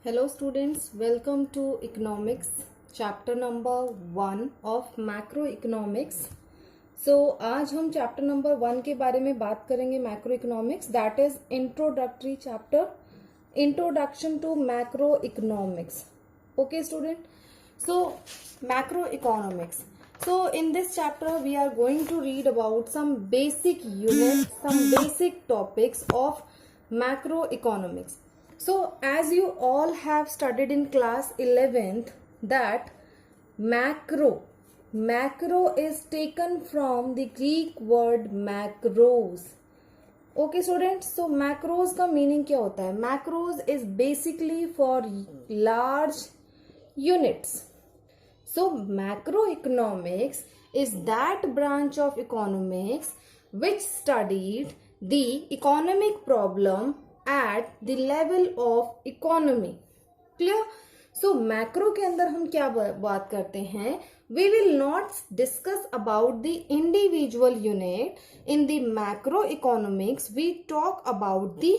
Hello students, welcome to economics chapter number 1 of macroeconomics. So आज हम chapter number 1 के बारे में बात करेंगे macroeconomics, that is introductory chapter, introduction to macroeconomics. Okay student, so macroeconomics. So in this chapter we are going to read about some basic units, some basic topics of macroeconomics. So as you all have studied in class 11th that macro is taken from the Greek word macros. Okay students, so macros का meaning क्या होता है? Macros is basically for large units. So macroeconomics is that branch of economics which studied the economic problem at the level of economy. Clear? So macro के अंदर हम क्या बात करते हैं? We will not discuss about the individual unit. In the macroeconomics, we talk about the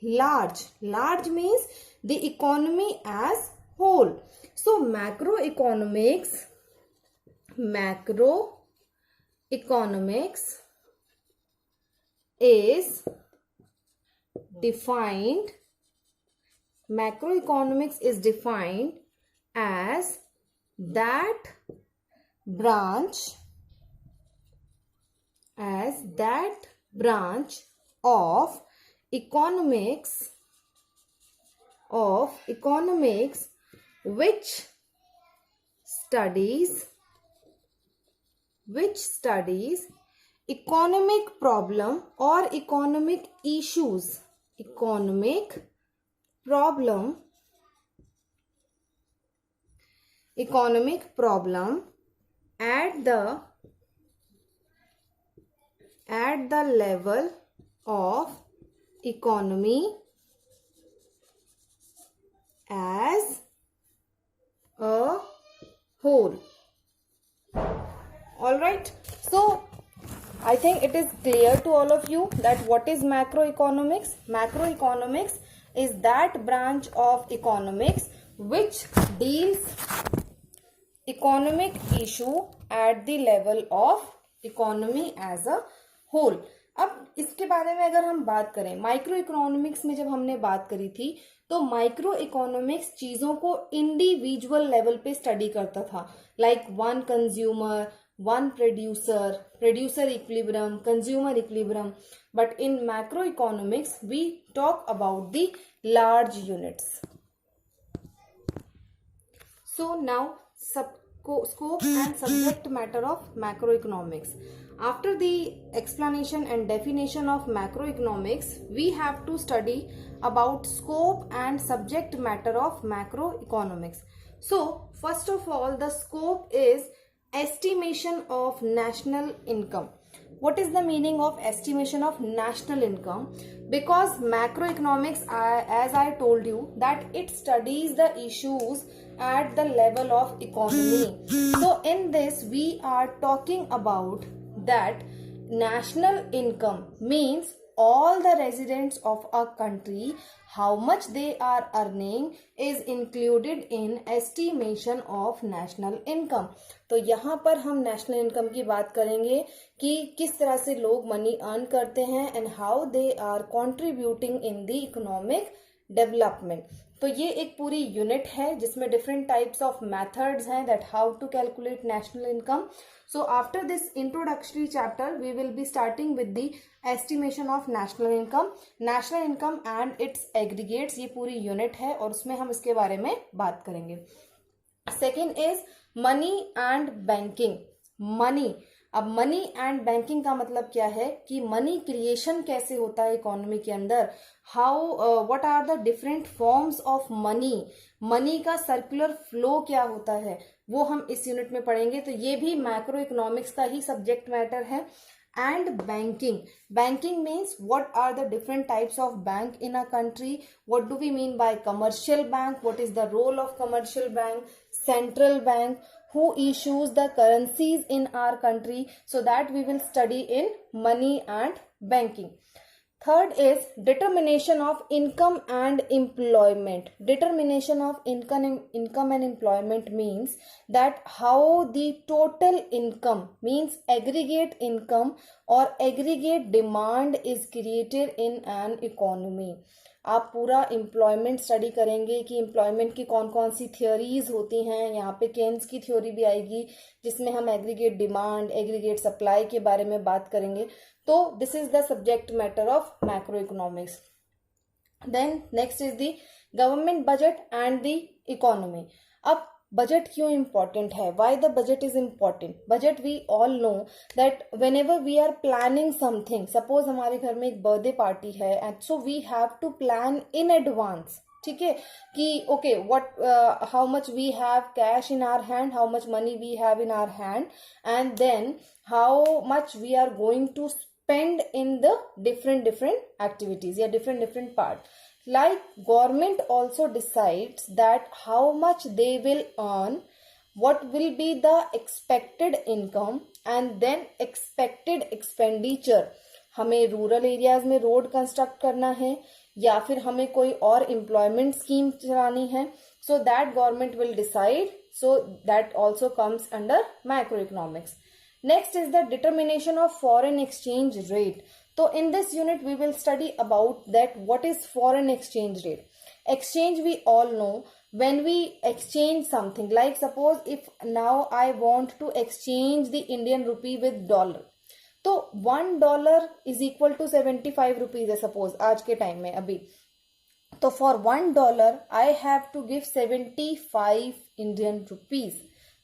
large. Large means the economy as whole. So macroeconomics is defined, macroeconomics is defined as that branch of economics which studies economic problem or economic issues, economic problem at the level of economy as a whole. All right, so I think it is clear to all of you that what is macroeconomics. Macroeconomics is that branch of economics which deals economic issue at the level of economy as a whole. अब इसके बारे में अगर हम बात करें, micro economics में जब हमने बात करी थी तो माइक्रो इकोनॉमिक्स चीजों को इंडिविजुअल लेवल पे स्टडी करता था, like one consumer, one producer equilibrium, consumer equilibrium. But in macroeconomics we talk about the large units. So now scope and subject matter of macroeconomics. After the explanation and definition of macroeconomics, we have to study about scope and subject matter of macroeconomics. So first of all, the scope is estimation of national income. What is the meaning of estimation of national income? Because macroeconomics, as I told you, that it studies the issues at the level of economy. So in this we are talking about that national income means all the residents of a country, how much they are earning is included in estimation of national income. तो यहाँ पर हम national income की बात करेंगे कि किस तरह से लोग मनी अर्न करते हैं and how they are contributing in the economic development. तो ये एक पूरी यूनिट है जिसमें डिफरेंट टाइप्स ऑफ मेथड्स हैं that how to calculate national income. So after this introductory chapter, we will be starting with the estimation of national income. National income and its aggregates, ये पूरी unit है और उसमें हम इसके बारे में बात करेंगे. Second is money and banking. Money. अब मनी एंड बैंकिंग का मतलब क्या है कि मनी क्रिएशन कैसे होता है इकोनॉमी के अंदर, how what are the different forms of money, money का सर्कुलर फ्लो क्या होता है, वो हम इस यूनिट में पढ़ेंगे. तो ये भी मैक्रो इकोनॉमिक्स का ही सब्जेक्ट मैटर है. And banking means what are the different types of bank in a country, what do we mean by commercial bank, what is the role of commercial bank, central bank, who issues the currencies in our country. So that we will study in money and banking. Third is determination of income and employment. Determination of income and employment means that how the total income, means aggregate income or aggregate demand is created in an economy. आप पूरा employment study करेंगे कि employment की कौन कौन सी theories होती हैं. यहाँ पे केन्स की थ्योरी भी आएगी जिसमें हम एग्रीगेट डिमांड, एग्रीगेट सप्लाई के बारे में बात करेंगे. तो this is the subject matter of macro economics. Then next is the government budget and the economy. अब बजट क्यों इंपॉर्टेंट है? Why the budget is important? Budget we all know that whenever we are planning something, suppose हमारे घर में एक birthday party है and so we have to plan in advance. ठीक है कि okay what how much we have cash in our hand, how much money we have in our hand, and then how much we are going to spend in the different activities या different part. Like government also decides that how much they will earn, what will be the expected income and then expected expenditure. हमें rural areas में road construct करना है या फिर हमें कोई और एम्प्लॉयमेंट स्कीम चलानी है, so that government will decide. So that also comes under macroeconomics. Next is the determination of foreign exchange rate. So in this unit we will study about that what is foreign exchange rate. Exchange we all know, when we exchange something, like suppose if now I want to exchange the Indian rupee with dollar, तो $1 is equal to 75 rupees है suppose आज के time में अभी. तो for $1 I have to give 75 Indian rupees.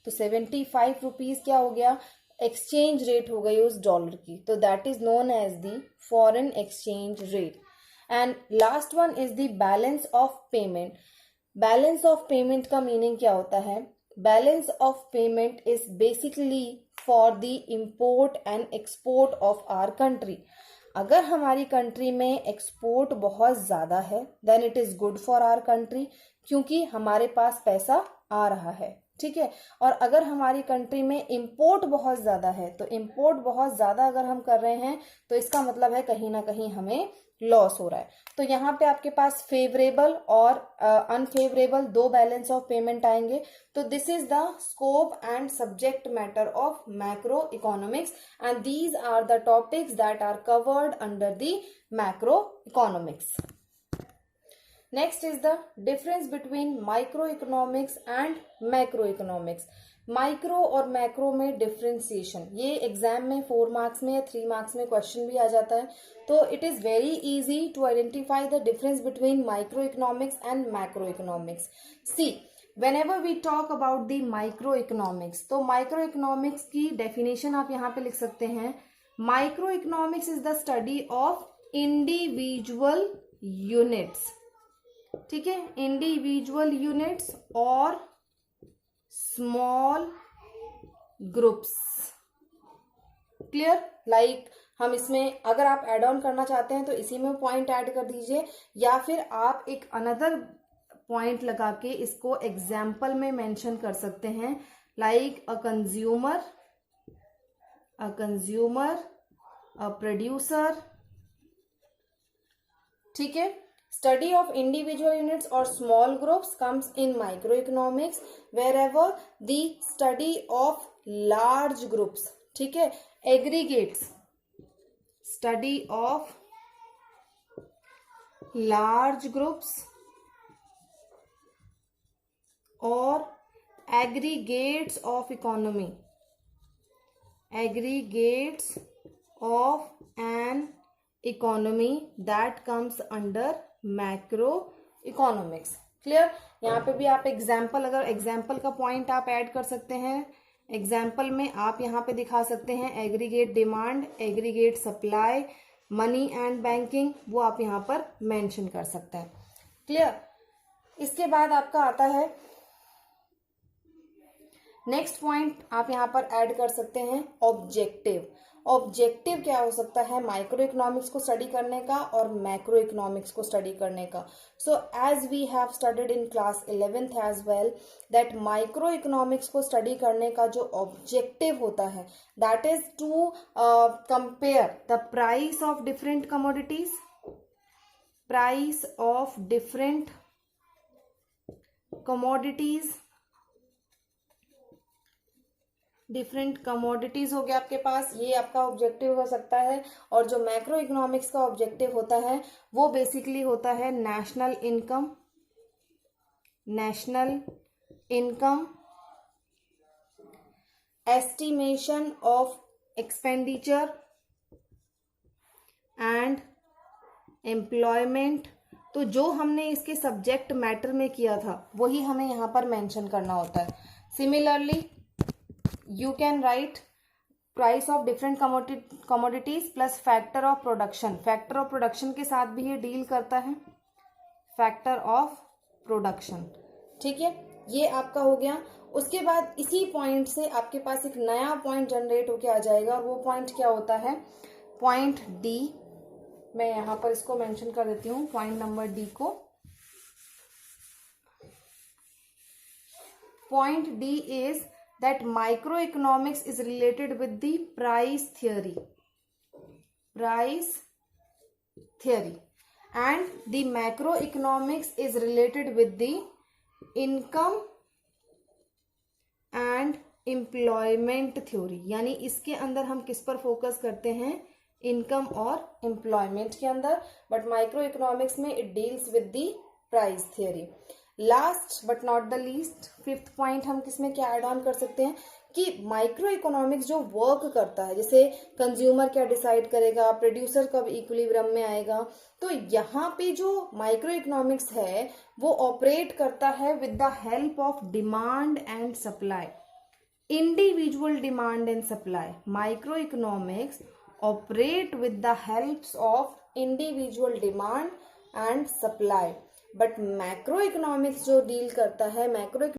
तो 75 rupees क्या हो गया? एक्सचेंज रेट हो गई उस डॉलर की. तो that is known as the foreign exchange rate. And last one is the balance of payment. Balance of payment का मीनिंग क्या होता है? Balance of payment is basically for the import and export of our country. अगर हमारी country में export बहुत ज़्यादा है then it is good for our country, क्योंकि हमारे पास पैसा आ रहा है. ठीक है. और अगर हमारी कंट्री में इंपोर्ट बहुत ज़्यादा है, तो इंपोर्ट बहुत ज़्यादा अगर हम कर रहे हैं तो इसका मतलब है कहीं ना कहीं हमें लॉस हो रहा है. तो यहाँ पे आपके पास फेवरेबल और अनफेवरेबल दो बैलेंस ऑफ पेमेंट आएंगे. तो this is the scope and subject matter of macro economics and these are the topics that are covered under the macro economics. Next is the difference between microeconomics and macroeconomics. Micro और macro में differentiation, ये exam में 4 marks में या 3 marks में question भी आ जाता है. तो it is very easy to identify the difference between micro economics and macro economics. See whenever we talk about the microeconomics, तो माइक्रो इकोनॉमिक्स की डेफिनेशन आप यहाँ पे लिख सकते हैं. Micro economics is the study of individual units. ठीक है, इंडिविजुअल यूनिट्स और स्मॉल ग्रुप्स. क्लियर? लाइक हम इसमें अगर आप एड ऑन करना चाहते हैं तो इसी में पॉइंट ऐड कर दीजिए, या फिर आप एक अनदर पॉइंट लगा के इसको एग्जाम्पल में मेंशन कर सकते हैं. Like a consumer, a producer. ठीक है. Study of individual units or small groups comes in microeconomics, wherever the study of large groups, ठीक है, aggregates, study of large groups or aggregates of economy, aggregates of an economy that comes under macro economics. Clear? यहाँ पे भी आप example, अगर example का point आप add कर सकते हैं. एग्जाम्पल में आप यहाँ पे दिखा सकते हैं aggregate demand, aggregate supply, money and banking, वो आप यहाँ पर मेंशन कर सकते हैं. क्लियर? इसके बाद आपका आता है नेक्स्ट पॉइंट, आप यहाँ पर ऐड कर सकते हैं ऑब्जेक्टिव. ऑब्जेक्टिव क्या हो सकता है माइक्रो इकोनॉमिक्स को स्टडी करने का और मैक्रो इकोनॉमिक्स को स्टडी करने का. So as we have studied in class 11th as well that micro economics को स्टडी करने का जो ऑब्जेक्टिव होता है that is to compare the price of different commodities. Price of different commodities, different commodities हो गया आपके पास, ये आपका ऑब्जेक्टिव हो सकता है। और जो मैक्रो इकोनॉमिक्स का ऑब्जेक्टिव होता है वो बेसिकली होता है national income, national income, estimation of expenditure and employment. तो जो हमने इसके सब्जेक्ट मैटर में किया था वही हमें यहाँ पर मेंशन करना होता है। Similarly you can write price of different commodities plus factor of production। factor of production के साथ भी ये डील करता है, factor of production। ठीक है, ये आपका हो गया। उसके बाद इसी पॉइंट से आपके पास एक नया पॉइंट जनरेट होके आ जाएगा और वो पॉइंट क्या होता है, पॉइंट डी। मैं यहाँ पर इसको मेंशन कर देती हूँ, पॉइंट नंबर डी को। Point D is that microeconomics is related with the price theory, and the macroeconomics is related with the income and employment theory। यानी इसके अंदर हम किस पर फोकस करते हैं, इनकम और एम्प्लॉयमेंट के अंदर, बट माइक्रो इकोनॉमिक्स में it deals with the price theory. Last but not the least, fifth point हम किसमें क्या एड ऑन कर सकते हैं कि माइक्रो इकोनॉमिक्स जो वर्क करता है, जैसे कंज्यूमर क्या डिसाइड करेगा, प्रोड्यूसर कब इक्विलिब्रियम में आएगा, तो यहाँ पे जो माइक्रो इकोनॉमिक्स है वो ऑपरेट करता है with the help of demand and supply, individual demand and supply. Micro economics operate with the help of individual demand and supply. But macro economics जो डील करता है, मैक्रो